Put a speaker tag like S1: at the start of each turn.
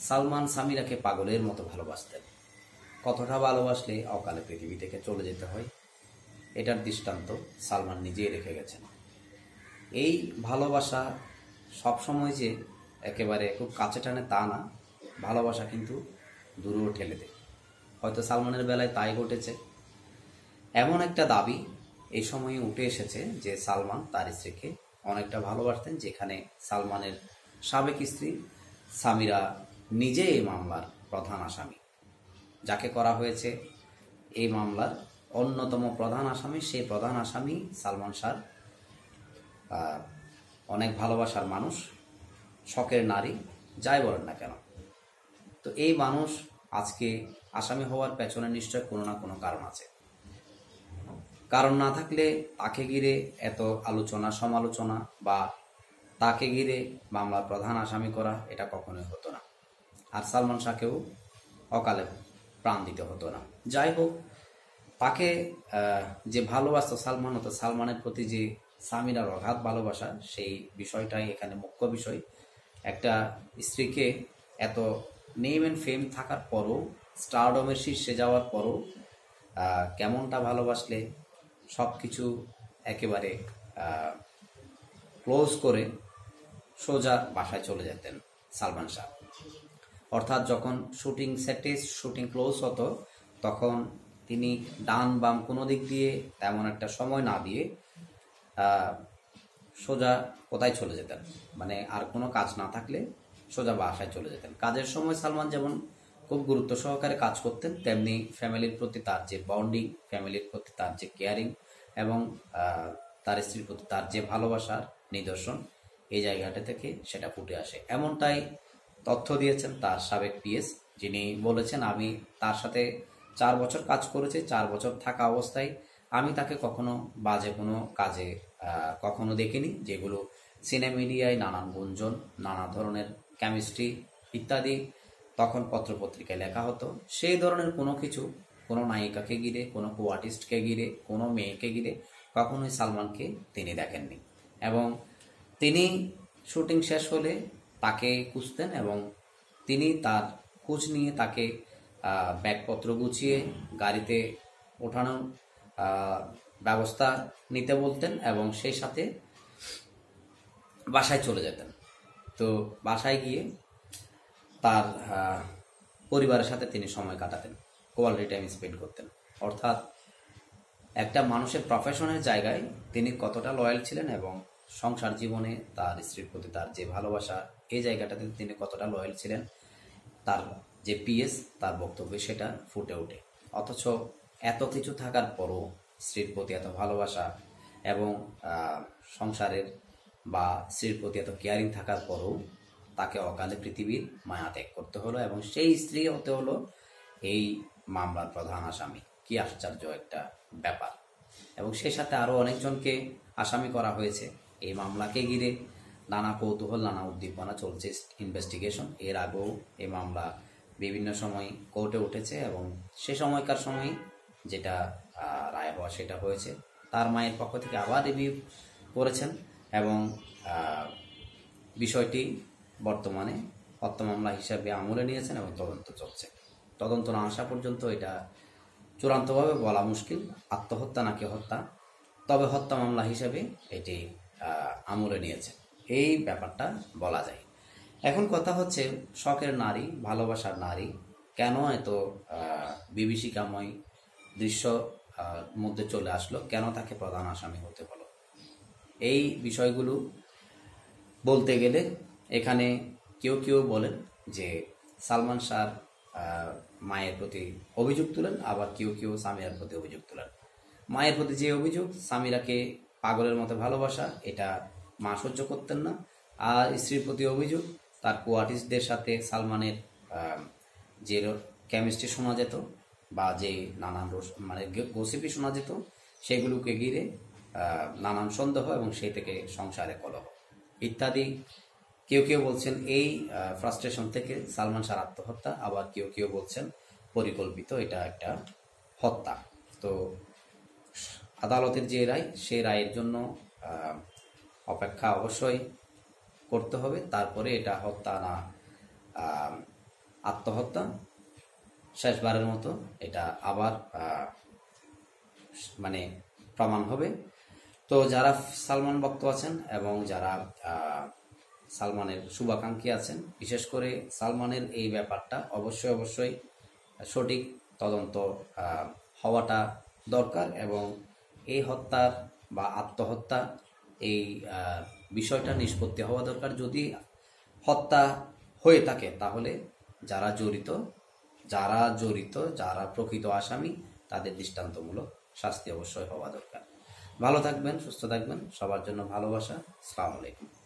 S1: সালমান সামিরাকে পাগলের মতো ভালোবাসতেন। কতটা ভালোবাসলে অকালে পৃথিবী থেকে চলে যেতে হয়, এটার দৃষ্টান্ত সালমান নিজেই রেখে গেছেন। এই ভালোবাসা সবসময় যে একেবারে খুব কাছে টানে তা না, ভালোবাসা কিন্তু দূরেও ঠেলে দেয়। হয়তো সালমানের বেলায় তাই ঘটেছে। এমন একটা দাবি এই সময়ে উঠে এসেছে যে সালমান তার স্ত্রীকে অনেকটা ভালোবাসতেন, যেখানে সালমানের সাবেক স্ত্রী সামিরা নিজে এই মামলার প্রধান আসামি। যাকে করা হয়েছে এই মামলার অন্যতম প্রধান আসামি, সেই প্রধান আসামি সালমান শাহ অনেক ভালোবাসার মানুষ, শখের নারী, যাই বলেন না কেন। তো এই মানুষ আজকে আসামি হওয়ার পেছনে নিশ্চয় কোনো না কোনো কারণ আছে। কারণ না থাকলে তাকে ঘিরে এত আলোচনা সমালোচনা বা তাকে ঘিরে মামলার প্রধান আসামি করা এটা কখনোই হতো না। আর সালমান শাহকেও অকালে প্রাণ দিতে হতো না। যাই হোক, তাকে যে ভালোবাসতো সালমান, হতো সালমানের প্রতি যে সামিরার অগাধ ভালোবাসা, সেই বিষয়টাই এখানে মুখ্য বিষয়। একটা স্ত্রীকে এত নেম অ্যান্ড ফেম থাকার পরও, স্টারডমের শীর্ষে যাওয়ার পরও কেমনটা ভালোবাসলে সব কিছু একেবারে ক্লোজ করে সোজা বাসায় চলে যেতেন সালমান শাহ। অর্থাৎ যখন শুটিং সেটে শুটিং ক্লোজ হতো, তখন তিনি ডান বাম কোনো দিক দিয়ে তেমন একটা সময় না দিয়ে সোজা কোথায় চলে যেতেন, মানে আর কোনো কাজ না থাকলে সোজা বাসায় চলে যেতেন। কাজের সময় সালমান যেমন খুব গুরুত্ব সহকারে কাজ করতেন, তেমনি ফ্যামিলির প্রতি তার যে বন্ডিং, ফ্যামিলির প্রতি তার যে কেয়ারিং এবং তার স্ত্রীর প্রতি তার যে ভালোবাসার নিদর্শন, এই জায়গাটা থেকে সেটা ফুটে আসে। এমনটাই তথ্য দিয়েছেন তার সাবেক পিএস, যিনি বলেছেন, আমি তার সাথে 4 বছর কাজ করেছি। 4 বছর থাকা অবস্থায় আমি তাকে কখনো বাজে কোনো কাজে কখনো দেখিনি, যেগুলো সিনেমা মিডিয়ায় নানান গুঞ্জন, নানা ধরনের কেমিস্ট্রি ইত্যাদি তখন পত্রপত্রিকায় লেখা হতো, সেই ধরনের কোনো কিছু কোনো নায়িকাকে ঘিরে, কোনো কো আর্টিস্টকে ঘিরে, কোনো মেয়েকে ঘিরে কখনোই সালমানকে তিনি দেখেননি। এবং তিনি শুটিং শেষ হলে তাকে খুঁজতেন এবং তিনি তার খোঁজ নিয়ে তাকে ব্যাগপত্র গুছিয়ে গাড়িতে ওঠানোর ব্যবস্থা নিতে বলতেন এবং সেই সাথে বাসায় চলে যেতেন। তো বাসায় গিয়ে তার পরিবারের সাথে তিনি সময় কাটাতেন, কোয়ালিটি টাইম স্পেন্ড করতেন। অর্থাৎ একটা মানুষের প্রফেশনের জায়গায় তিনি কতটা লয়াল ছিলেন এবং সংসার জীবনে তার স্ত্রীর প্রতি তার যে ভালোবাসা, এই জায়গাটাতে তিনি কতটা লয়াল ছিলেন, তার যে পিএস তার বক্তব্যে সেটা ফুটে ওঠে। অথচ এত কিছু থাকার পরও স্ত্রীর প্রতি এত ভালোবাসা এবং সংসারের বা স্ত্রীর প্রতি এত কেয়ারিং থাকার পরও তাকে অকালে পৃথিবীর মায়া ত্যাগ করতে হলো এবং সেই স্ত্রী হতে হলো এই মামলার প্রধান আসামি। কি আশ্চর্য একটা ব্যাপার। এবং সেই সাথে আরও অনেকজনকে আসামি করা হয়েছে। এই মামলাকে ঘিরে নানা কৌতূহল, নানা উদ্দীপনা চলছে, ইনভেস্টিগেশন। এর আগেও এই মামলা বিভিন্ন সময় কোর্টে উঠেছে এবং সে সময়কার সময় যেটা রায় হওয়া সেটা হয়েছে। তার মায়ের পক্ষ থেকে আবার রিভিউ করেছেন এবং বিষয়টি বর্তমানে হত্যা মামলা হিসাবে আমলে নিয়েছেন এবং তদন্ত চলছে। তদন্ত না আসা পর্যন্ত এটা চূড়ান্তভাবে বলা মুশকিল আত্মহত্যা নাকি হত্যা, তবে হত্যা মামলা হিসাবে এটি আমলে নিয়েছে, এই ব্যাপারটা বলা যায়। এখন কথা হচ্ছে, শখের নারী, ভালোবাসার নারী কেন এত বিভীষিকাময় দৃশ্য মধ্যে চলে আসলো, কেন তাকে প্রধান আসামি হতে হলো? এই বিষয়গুলো বলতে গেলে এখানে কেউ কেউ বলেন যে সালমান শাহর মায়ের প্রতি অভিযোগ তুলেন, আবার কেউ কেউ সামিরার প্রতি অভিযোগ তুলেন। মায়ের প্রতি যে অভিযোগ, সামিরাকে পাগলের মতো ভালোবাসা, এটা মা সহ্য করতেন না। আর স্ত্রীর প্রতি অভিযোগ, তার কো আর্টিস্টদের সাথে সালমানের যে কেমিস্ট্রি শোনা যেত বা যে নানান মানে গসিপি শোনা যেত, সেগুলোকে ঘিরে নানান সন্দেহ এবং সেই থেকে সংসারে কলহ ইত্যাদি। কেউ কেউ বলছেন এই ফ্রাস্ট্রেশন থেকে সালমান শাহ আত্মহত্যা, আবার কেউ কেউ বলছেন পরিকল্পিত এটা একটা হত্যা। তো আদালতের যে রায়, সেই রায়ের জন্য অপেক্ষা অবশ্যই করতে হবে, তারপরে এটা হত্যা না আত্মহত্যা, শেষবারের মতো এটা আবার মানে প্রমাণ হবে। তো যারা সালমান ভক্ত আছেন এবং যারা সালমানের শুভাকাঙ্ক্ষী আছেন, বিশেষ করে সালমানের এই ব্যাপারটা অবশ্যই সঠিক তদন্ত হওয়াটা দরকার, এবং এই হত্যার বা আত্মহত্যা এই বিষয়টা নিষ্পত্তি হওয়া দরকার। যদি হত্যা হয়ে থাকে তাহলে যারা জড়িত যারা প্রকৃত আসামি তাদের দৃষ্টান্তমূলক শাস্তি অবশ্যই হওয়া দরকার। ভালো থাকবেন, সুস্থ থাকবেন, সবার জন্য ভালোবাসা। আসসালামু আলাইকুম।